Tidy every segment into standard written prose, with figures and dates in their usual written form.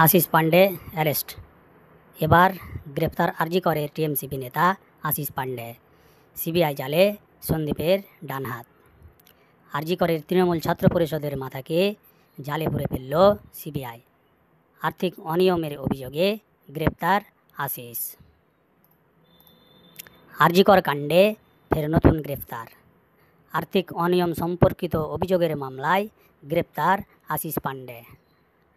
Ashis Pandey arrest. এবার গ্রেপ্তার আরজিকরের টিএমসিপি নেতা আশিস পান্ডে। সিবিআই জালে সন্দীপের ডান হাত। আরজিকরের তৃণমূল ছাত্র পরিষদের মাথাকে জালে পুরে ফেলল সিবিআই। আর্থিক অনিয়মের অভিযোগে গ্রেপ্তার আশিস। আরজিকর কাণ্ডে ফের নতুন গ্রেপ্তার। আর্থিক অনিয়ম সম্পর্কিত অভিযোগের মামলায় গ্রেপ্তার আশিস পান্ডে।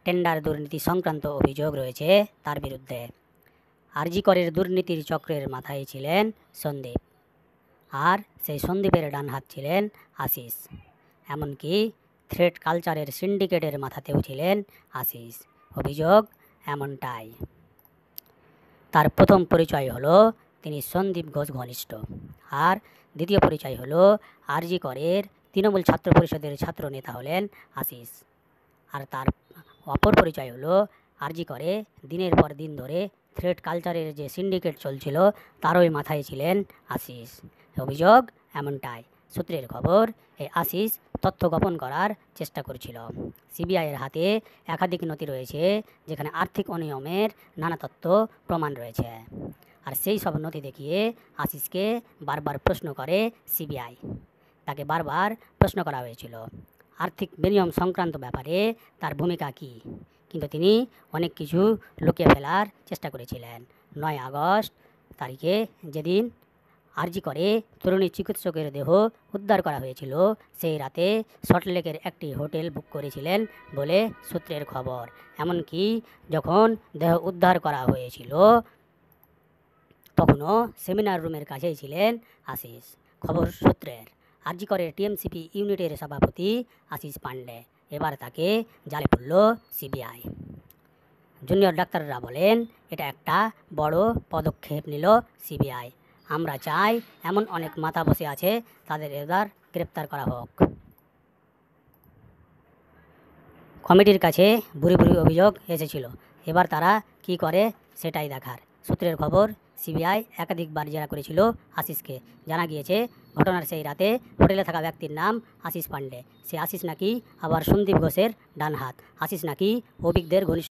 টেন্ডার দুর্নীতি সংক্রান্ত অভিযোগ রয়েছে তার বিরুদ্ধে। আরজিকরের দুর্নীতির চক্রের মাথায় ছিলেন সন্দীপ, আর সেই সন্দীপের ডান হাত ছিলেন আশিস। এমনকি থ্রেট কালচারের সিন্ডিকেটের মাথাতেও ছিলেন আশিস। অভিযোগ এমনটাই। তার প্রথম পরিচয় হলো তিনি সন্দীপ ঘোষ ঘনিষ্ঠ, আর দ্বিতীয় পরিচয় হলো আরজিকরের তৃণমূল ছাত্র পরিষদের ছাত্র নেতা হলেন আশিস। আর তার অপর পরিচয় হলো আরজিকরে দিনের পর দিন ধরে থ্রেট কালচারের যে সিন্ডিকেট চলছিল তারই মাথায় ছিলেন আশিস। অভিযোগ এমনটাই। সূত্রের খবর, এই আশিস তথ্য গোপন করার চেষ্টা করছিল। সিবিআইয়ের হাতে একাধিক নথি রয়েছে যেখানে আর্থিক অনিয়মের নানা তথ্য প্রমাণ রয়েছে। আর সেই সব নথি দেখিয়ে আশিসকে বারবার প্রশ্ন করে সিবিআই। তাকে বারবার প্রশ্ন করা হয়েছিল আর্থিক বিনিয়োগ সংক্রান্ত ব্যাপারে তার ভূমিকা কী, কিন্তু তিনি অনেক কিছু লুকিয়ে ফেলার চেষ্টা করেছিলেন। 9 আগস্ট তারিখে যেদিন আরজিকরে তরুণী চিকিৎসকের দেহ উদ্ধার করা হয়েছিল, সেই রাতে সল্টলেকের একটি হোটেল বুক করেছিলেন বলে সূত্রের খবর। এমনকি যখন দেহ উদ্ধার করা হয়েছিল তখনও সেমিনার রুমের কাছেই ছিলেন আশিস। খবর সূত্রের, আরজিকরের টিএমসিপি ইউনিটের সভাপতি আশিস পান্ডে। এবার তাকে জালে পুরল সিবিআই। জুনিয়র ডাক্তাররা বলেন এটা একটা বড় পদক্ষেপ নিল সিবিআই। আমরা চাই এমন অনেক মাথা বসে আছে, তাদের এবার গ্রেপ্তার করা হোক। কমিটির কাছে বুড়ি বুড়ি অভিযোগ এসেছিল, এবার তারা কি করে সেটাই দেখার। সূত্রের খবর, সিবিআই একাধিকবার জেরা করেছিল আশিসকে। জানা গিয়েছে ঘটনার সেই রাতে হোটেলে থাকা ব্যক্তির নাম আশিস পান্ডে। সে আশিস নাকি আবার সন্দীপ ঘোষের ডান হাত। আশিস নাকি অভিজ্ঞদের ঘনিষ্ঠ।